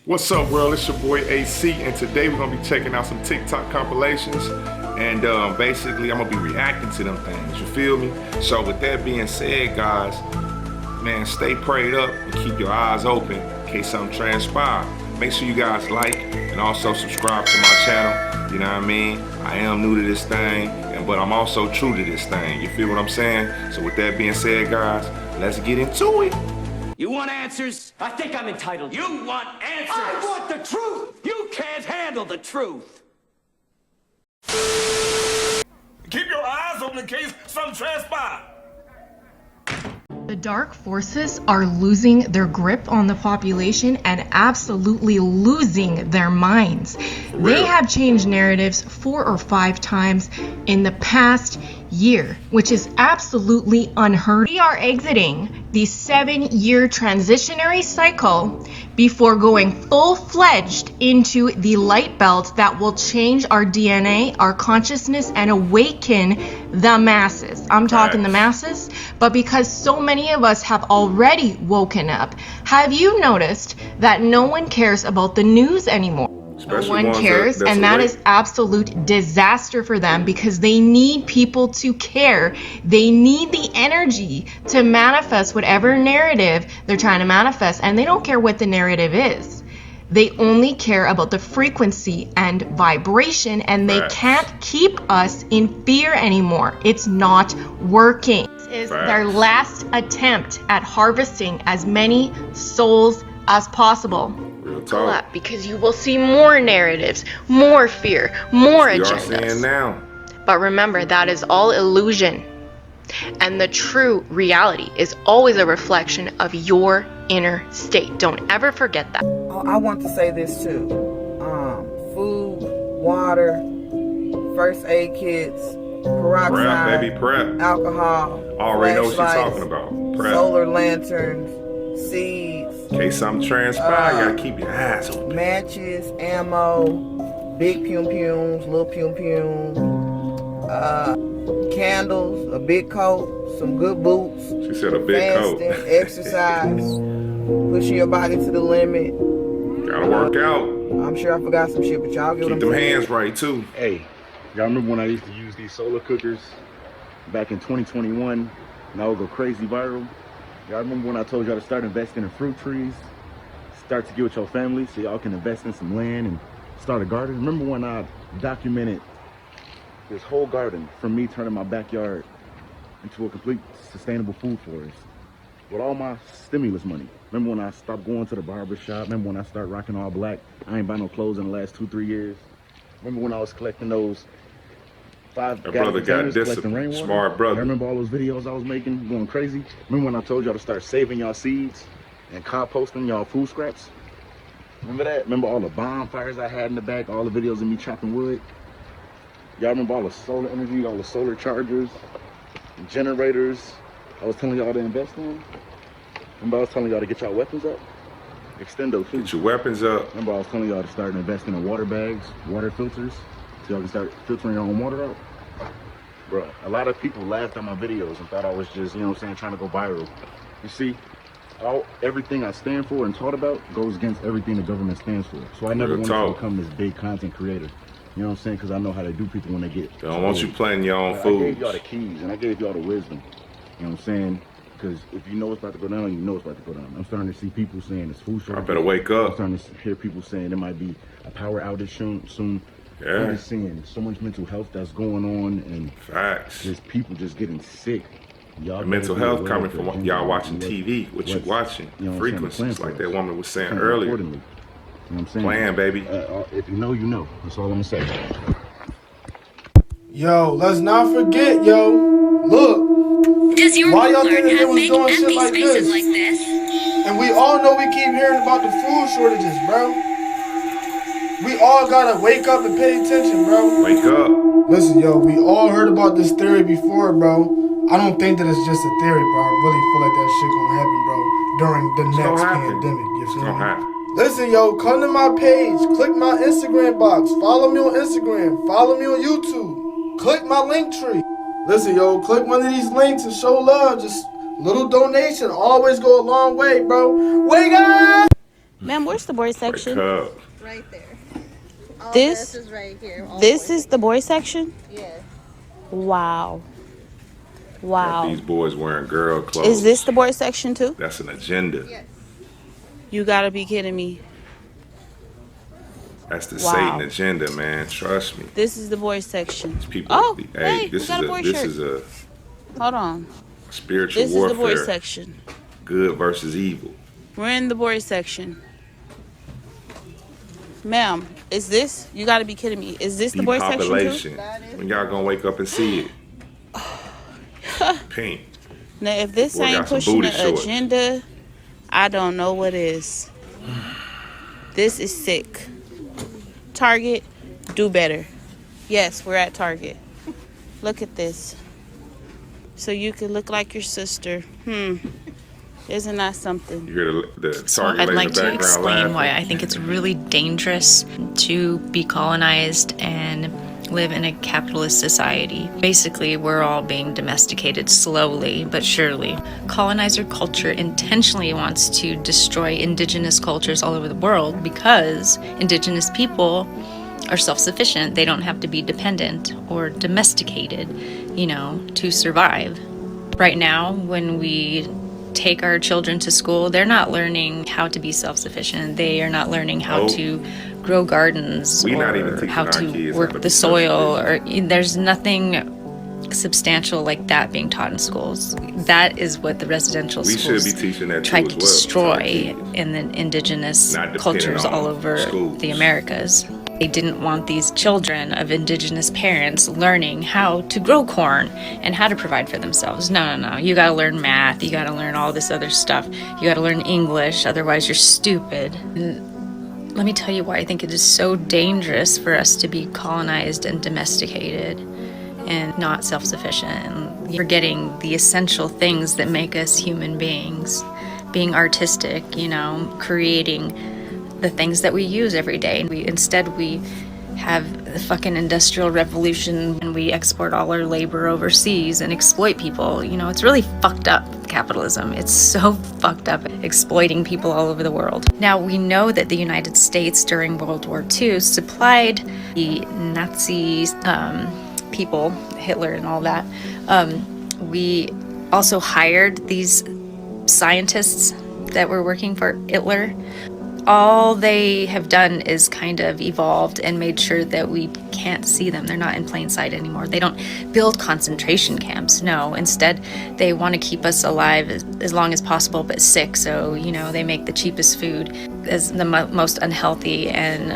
What's up, world? It's your boy AC, and today we're gonna be checking out some Tik Tok compilations, and basically I'm gonna be reacting to them things. You feel me? So with that being said, guys, man, stay prayed up and keep your eyes open in case something transpires. Make sure you guys like and also subscribe to my channel. You know what I mean? I am new to this thing, but I'm also true to this thing. You feel what I'm saying? So with that being said, guys, let's get into it. You want answers? I think I'm entitled. You want answers? I want the truth! You can't handle the truth. Keep your eyes open in case something transpires. The dark forces are losing their grip on the population and absolutely losing their minds. They have changed narratives 4 or 5 times in the past year, which is absolutely unheard. We are exiting the 7-year transitionary cycle before going full-fledged into the light belt that will change our DNA, our consciousness, and awaken the masses. I'm talking the masses, but because so many of us have already woken up, have you noticed that no one cares about the news anymore? Especially no one cares, and that is absolute disaster for them because they need people to care. They need the energy to manifest whatever narrative they're trying to manifest, and they don't care what the narrative is. They only care about the frequency and vibration, and they can't keep us in fear anymore. It's not working. This is their last attempt at harvesting as many souls as possible. Pull up, because you will see more narratives, more fear, more agendas. Now. But remember, that is all illusion. And the true reality is always a reflection of your inner state. Don't ever forget that. I want to say this too. Food, water, first aid kits, peroxide, prep, baby, prep. alcohol, already know what you're talking about. Prep. Solar lanterns, seeds. In case something transpires, you gotta keep your eyes open. Matches, ammo, big pum-pums, little pum-pums, candles, a big coat, some good boots. She said a big coat. Exercise, pushing your body to the limit. Gotta work out. I'm sure I forgot some shit, but y'all get what I'm saying. Keep them hands right too. Hey, y'all remember when I used to use these solar cookers back in 2021 and I would go crazy viral? Y'all remember when I told y'all to start investing in fruit trees, start to get with your family so y'all can invest in some land and start a garden? Remember when I documented this whole garden from me turning my backyard into a complete sustainable food forest with all my stimulus money? Remember when I stopped going to the barber shop? Remember when I started rocking all black? I ain't buy no clothes in the last 2-3 years. Remember when I was collecting those 5 brother got discipline, smart brother. I remember all those videos I was making, going crazy? Remember when I told y'all to start saving y'all seeds and composting y'all food scraps? Remember that? Remember all the bonfires I had in the back, all the videos of me chopping wood? Y'all remember all the solar energy, all the solar chargers, generators I was telling y'all to invest in? Remember I was telling y'all to get y'all weapons up? Extendo too. Get your weapons up. Remember I was telling y'all to start investing in water bags, water filters, so y'all can start filtering your own water out? Bro, a lot of people laughed at my videos and thought I was just, you know what I'm saying, trying to go viral. You see, everything I stand for and taught about goes against everything the government stands for. So I never wanted to become this big content creator. You know what I'm saying? Because I know how they do people when they get... They don't want you playing your own food. I gave y'all the keys and I gave y'all the wisdom. You know what I'm saying? Because if you know it's about to go down, you know it's about to go down. I'm starting to see people saying it's food shortage. I better wake up. I'm starting to hear people saying there might be a power outage soon. Yeah. I'm just seeing so much mental health that's going on, and facts. Just people just getting sick. Y'all mental health coming from y'all watching TV, what you watching, frequencies, like that woman was saying earlier. You know what I'm saying? Plan, baby. If you know, you know. That's all I'm gonna say. Yo, let's not forget, look. Why y'all think that they was doing shit like this? And we all know we keep hearing about the food shortages, bro. We all gotta wake up and pay attention, bro. Wake up. Listen, yo, we all heard about this theory before, bro. I don't think that it's just a theory, bro. I really feel like that shit gonna happen, bro, during the next pandemic. You feel me? Listen, yo, come to my page. Click my Instagram box. Follow me on Instagram. Follow me on YouTube. Click my link tree. Listen, yo, click one of these links and show love. Just little donation always go a long way, bro. Wake up! Ma'am, where's the boy section? Right there. All This is right here. All this boys. is the boy section? Yeah. Wow. Got Wow. these boys wearing girl clothes. Is this the boy section too? That's an agenda. Yes. You gotta be kidding me. That's the Wow. Satan agenda, man. Trust me. This is the boy section. These people, Oh, hey, hey, this we got a boy this shirt. is a Hold on. spiritual This warfare. is the boy section. Good versus evil. We're in the boy section. Ma'am, is this? You gotta be kidding me. Is this the boy section too? Depopulation. When y'all gonna wake up and see it. Pink. Now, if this Boy ain't got some pushing booty the shorts. agenda, I don't know what is. This is sick. Target, do better. Yes, we're at Target. Look at this. So you can look like your sister. Isn't that something? You hear the So Target I'd lady like in the to background explain laughing. why I think it's really dangerous to be colonized and live in a capitalist society. Basically, we're all being domesticated slowly but surely. Colonizer culture intentionally wants to destroy indigenous cultures all over the world because indigenous people are self-sufficient. They don't have to be dependent or domesticated, to survive. Right now, when we take our children to school, they're not learning how to be self-sufficient. They are not learning how to grow gardens We not even or teaching how our to kids how work to the be soil, or there's nothing substantial like that being taught in schools. That is what the residential We schools should be teaching that tried too to as well. destroy in the indigenous Not dependent cultures on all over schools. the Americas. They didn't want these children of indigenous parents learning how to grow corn and how to provide for themselves. No. You gotta learn math. You gotta learn all this other stuff. You gotta learn English. Otherwise, you're stupid. And let me tell you why I think it is so dangerous for us to be colonized and domesticated and not self-sufficient. And forgetting the essential things that make us human beings. Being artistic, creating the things that we use every day. Instead we have the fucking industrial revolution and we export all our labor overseas and exploit people. It's really fucked up, capitalism. It's so fucked up, exploiting people all over the world. Now, we know that the United States during World War II supplied the Nazi people, Hitler and all that. We also hired these scientists that were working for Hitler. All they have done is kind of evolved and made sure that we can't see them. They're not in plain sight anymore. They don't build concentration camps. No, instead, they want to keep us alive as long as possible, but sick. So, they make the cheapest food as the most unhealthy, and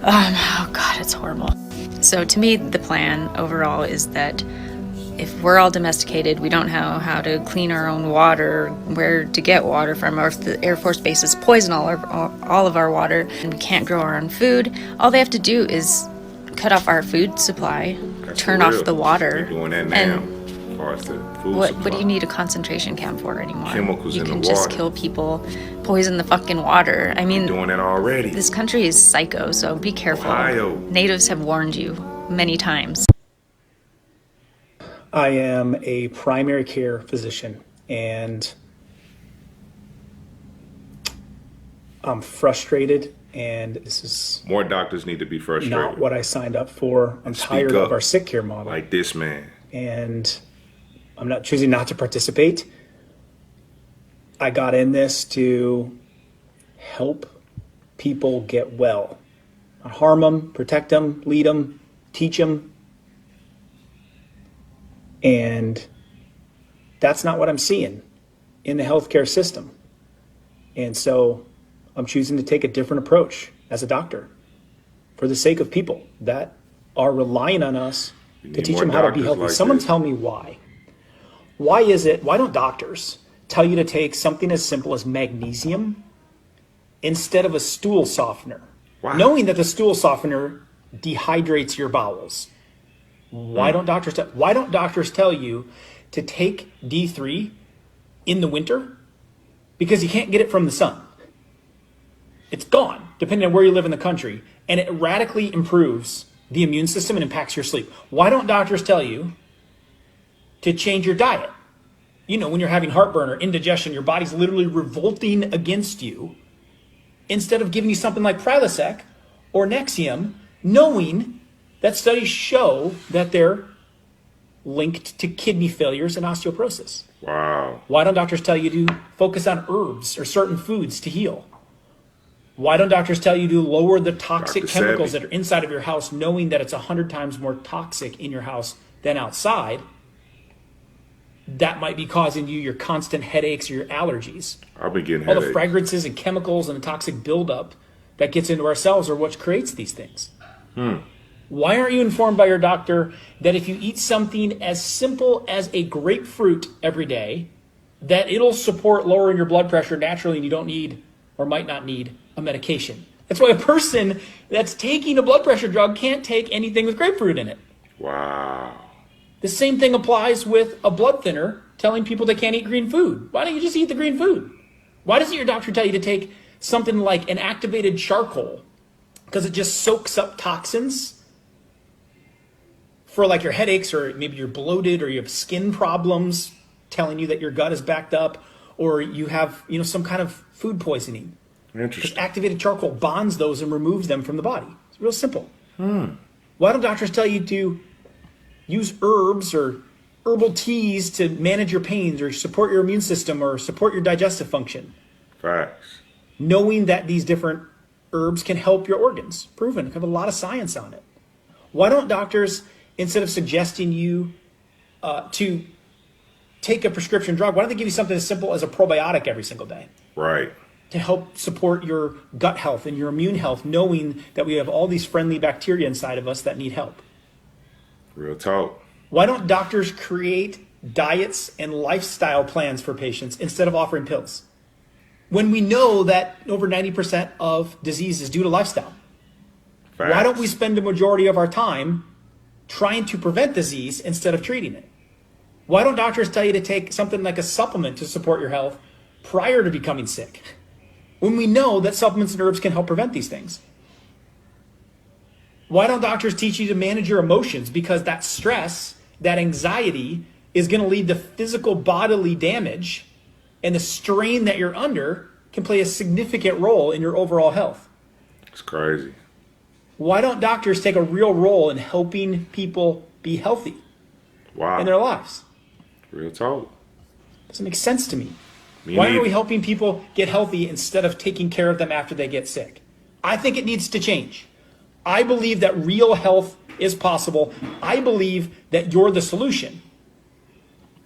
oh God, it's horrible. So to me, the plan overall is that if we're all domesticated, we don't know how to clean our own water, where to get water from, or if the Air Force bases poison all of our water, and we can't grow our own food, all they have to do is cut off our food supply, turn off the water. They're doing that now. And as far as the food what supply. do you need a concentration camp for anymore? Chemicals you in the can just water. kill people, poison the fucking water. I mean, doing that already. This country is psycho, so be careful. Ohio. Natives have warned you many times. I am a primary care physician, and I'm frustrated, and this is More doctors need to be frustrated. not what I signed up for. I'm tired of our sick care model. Like this man. And I'm not choosing not to participate. I got in this to help people get well. Not harm them, protect them, lead them, teach them. And that's not what I'm seeing in the healthcare system. And so I'm choosing to take a different approach as a doctor for the sake of people that are relying on us to teach them how to be healthy. like Someone this. tell me why. Why don't doctors tell you to take something as simple as magnesium instead of a stool softener? Wow. Knowing that the stool softener dehydrates your bowels. Why don't doctors tell you to take D3 in the winter? Because you can't get it from the sun. It's gone, depending on where you live in the country, and it radically improves the immune system and impacts your sleep. Why don't doctors tell you to change your diet? when you're having heartburn or indigestion, your body's literally revolting against you, instead of giving you something like Prilosec or Nexium, knowing that studies show that they're linked to kidney failures and osteoporosis. Wow. Why don't doctors tell you to focus on herbs or certain foods to heal? Why don't doctors tell you to lower the toxic Dr. chemicals Sebi. that are inside of your house, knowing that it's 100 times more toxic in your house than outside? That might be causing you your constant headaches or your allergies. I've been getting All headaches. the fragrances and chemicals and the toxic buildup that gets into our cells are what creates these things. Why aren't you informed by your doctor that if you eat something as simple as a grapefruit every day, that it'll support lowering your blood pressure naturally and you don't need or might not need a medication? That's why a person that's taking a blood pressure drug can't take anything with grapefruit in it. Wow. The same thing applies with a blood thinner telling people they can't eat green food. Why don't you just eat the green food? Why doesn't your doctor tell you to take something like an activated charcoal? Because it just soaks up toxins for like your headaches, or maybe you're bloated, or you have skin problems, telling you that your gut is backed up, or you have some kind of food poisoning. Interesting. Because activated charcoal bonds those and removes them from the body. It's real simple. Why don't doctors tell you to use herbs or herbal teas to manage your pains or support your immune system or support your digestive function? Facts. Knowing that these different herbs can help your organs. Proven. Have a lot of science on it. Why don't doctors, instead of suggesting you to take a prescription drug, why don't they give you something as simple as a probiotic every single day? Right. To help support your gut health and your immune health, knowing that we have all these friendly bacteria inside of us that need help. Real talk. Why don't doctors create diets and lifestyle plans for patients instead of offering pills? When we know that over 90% of disease is due to lifestyle. Facts. Why don't we spend the majority of our time trying to prevent disease instead of treating it? Why don't doctors tell you to take something like a supplement to support your health prior to becoming sick, when we know that supplements and herbs can help prevent these things? Why don't doctors teach you to manage your emotions? Because that stress, that anxiety is going to lead to physical bodily damage, and the strain that you're under can play a significant role in your overall health. It's crazy. Why don't doctors take a real role in helping people be healthy in their lives? Real talk. Doesn't make sense to me. Me Why neither. are we helping people get healthy instead of taking care of them after they get sick? I think it needs to change. I believe that real health is possible. I believe that you're the solution.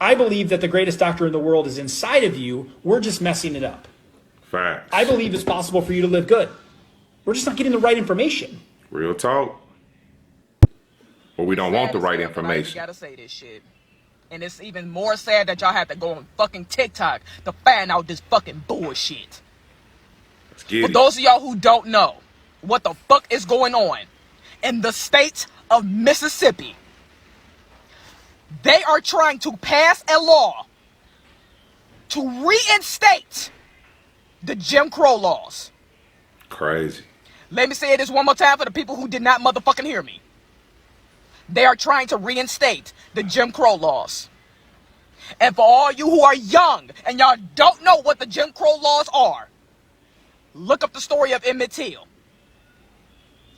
I believe that the greatest doctor in the world is inside of you. We're just messing it up. Facts. I believe it's possible for you to live good. We're just not getting the right information. Real talk. Or we don't want the right You information. gotta say this shit. And it's even more sad that y'all have to go on fucking TikTok to find out this fucking bullshit. Let's get For it. those of y'all who don't know what the fuck is going on in the state of Mississippi, they are trying to pass a law to reinstate the Jim Crow laws. Crazy. Let me say this one more time for the people who did not motherfucking hear me. They are trying to reinstate the Jim Crow laws. And for all you who are young and y'all don't know what the Jim Crow laws are, look up the story of Emmett Till.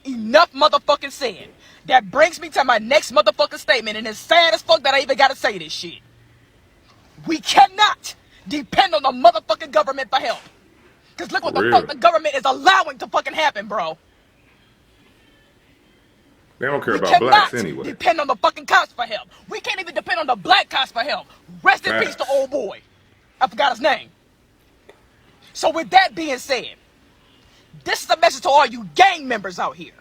Enough motherfucking said. That brings me to my next motherfucking statement, and it's sad as fuck that I even gotta say this shit. We cannot depend on the motherfucking government for help. Cause look what the fuck the government is allowing to fucking happen, bro. They don't care We about blacks cannot anyway. depend on the fucking cops for help. We can't even depend on the black cops for help. Rest in peace to old boy. I forgot his name. So with that being said, this is a message to all you gang members out here.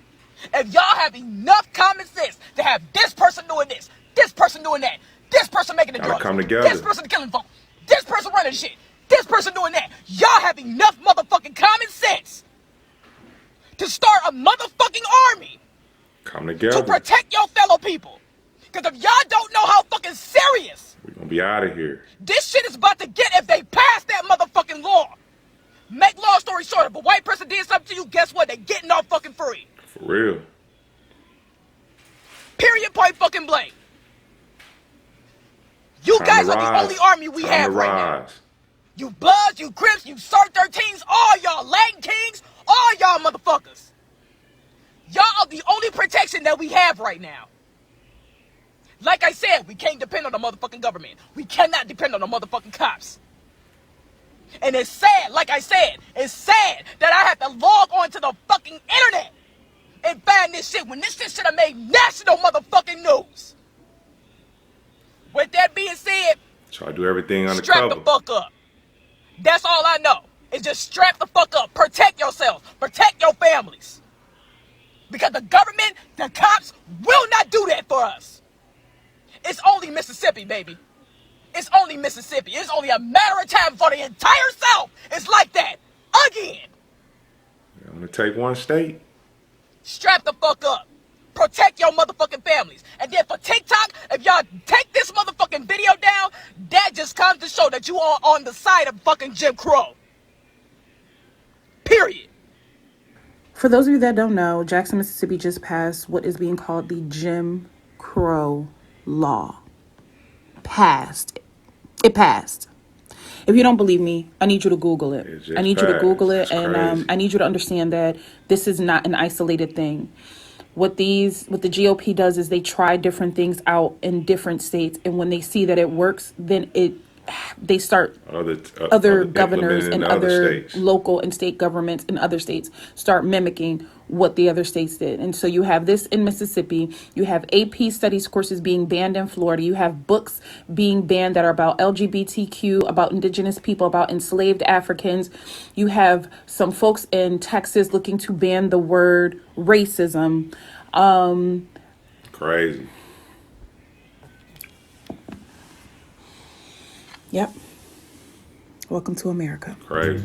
If y'all have enough common sense to have this person doing this person doing that, this person making the Gotta drugs, come together. this person killing folks, this person running shit, this person doing that, y'all have enough motherfucking common sense to start a motherfucking army Come to together. protect your fellow people. Because if y'all don't know how fucking serious We're gonna be out of here. this shit is about to get if they pass that motherfucking law. Make long story short, if a white person did something to you, guess what? They getting off fucking free. For real. Period, point fucking blank. You You guys are the only army we have right now. You Bloods, you Crips, you Cert 13s, all y'all Latin Kings, all y'all motherfuckers. Y'all are the only protection that we have right now. Like I said, we can't depend on the motherfucking government. We cannot depend on the motherfucking cops. And it's sad, like I said, it's sad that I have to log on to the fucking internet and find this shit when this shit should have made national motherfucking news. With that being said, try to do everything undercover. Strap the fuck up. That's all I know. Is just strap the fuck up. Protect yourselves. Protect your families. Because the government, the cops will not do that for us. It's only Mississippi, baby. It's only Mississippi. It's only a matter of time for the entire South. It's like that. Again. I'm going to take one state. Strap the fuck up. Protect your motherfucking families. And then for TikTok, if y'all take this motherfucking video down, that just comes to show that you are on the side of fucking Jim Crow. Period. For those of you that don't know, Jackson, Mississippi just passed what is being called the Jim Crow law. It passed. If you don't believe me, I need you to Google it. I need you to Google it, and I need you to understand that this is not an isolated thing. What the GOP does is they try different things out in different states, and when they see that it works, then they start other governors and other local and state governments in other states start mimicking what the other states did. And so you have this in Mississippi, you have AP studies courses being banned in Florida, you have books being banned that are about LGBTQ, about indigenous people, about enslaved Africans. You have some folks in Texas looking to ban the word racism. Crazy. Yep. Welcome to America. Crazy.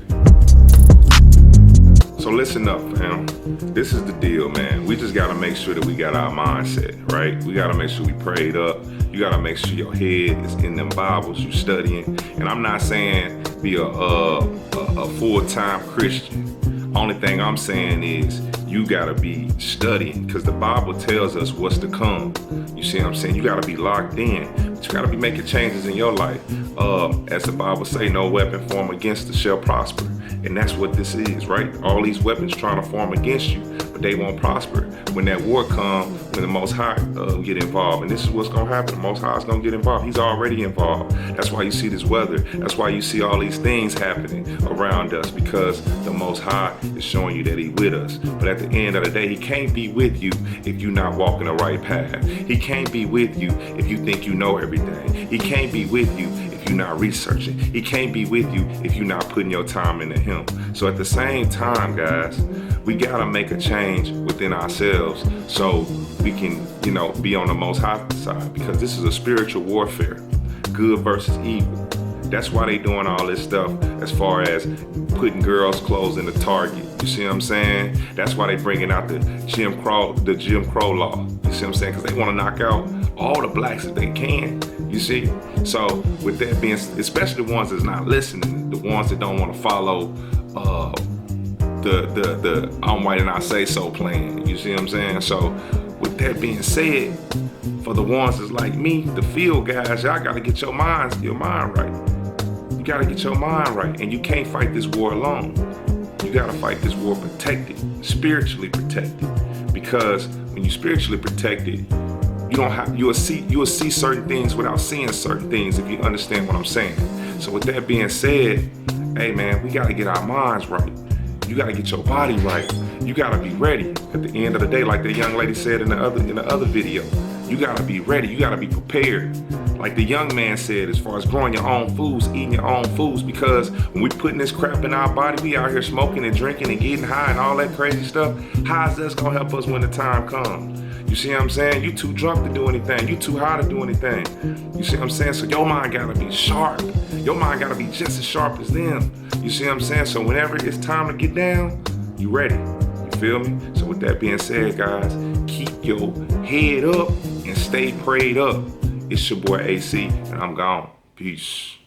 So listen up, fam. This is the deal, man. We just gotta make sure that we got our mindset, right? We gotta make sure we prayed up. You gotta make sure your head is in them Bibles you studying. And I'm not saying be a full-time Christian. Only thing I'm saying is you gotta be studying, because the Bible tells us what's to come. You see what I'm saying? You gotta be locked in. But you gotta be making changes in your life. As the Bible say, no weapon formed against us shall prosper. And that's what this is, right? All these weapons trying to form against you, but they won't prosper. When that war comes, when the Most High get involved, and this is what's gonna happen, the Most High is gonna get involved. He's already involved. That's why you see this weather. That's why you see all these things happening around us, because the Most High is showing you that He with us. But at the end of the day, He can't be with you if you're not walking the right path. He can't be with you if you think you know everything. He can't be with you if you're not researching. He can't be with you if you're not putting your time into Him. So at the same time, guys, we gotta make a change within ourselves so we can, be on the Most High side, because this is a spiritual warfare, good versus evil. That's why they doing all this stuff as far as putting girls' clothes in the Target. You see what I'm saying? That's why they bringing out the Jim Crow law. You see what I'm saying? Because they want to knock out all the blacks that they can. You see? So with that being, especially the ones that's not listening, the ones that don't want to follow the I'm white and I say so plan. You see what I'm saying? So with that being said, for the ones that's like me, the field guys, y'all gotta get your mind right. You gotta get your mind right, and you can't fight this war alone. You gotta fight this war protected, spiritually protected. Because when you spiritually protected, you'll see certain things without seeing certain things, if you understand what I'm saying. So with that being said, hey man, we gotta get our minds right. You gotta get your body right. You gotta be ready. At the end of the day, like the young lady said in the other video, you gotta be ready. You gotta be prepared. Like the young man said, as far as growing your own foods, eating your own foods, because when we putting this crap in our body, we out here smoking and drinking and getting high and all that crazy stuff. How is this gonna help us when the time comes? You see what I'm saying? You too drunk to do anything. You too high to do anything. You see what I'm saying? So your mind gotta be sharp. Your mind gotta be just as sharp as them. You see what I'm saying? So whenever it's time to get down, you ready. You feel me? So with that being said, guys, keep your head up and stay prayed up. It's your boy AC, and I'm gone. Peace.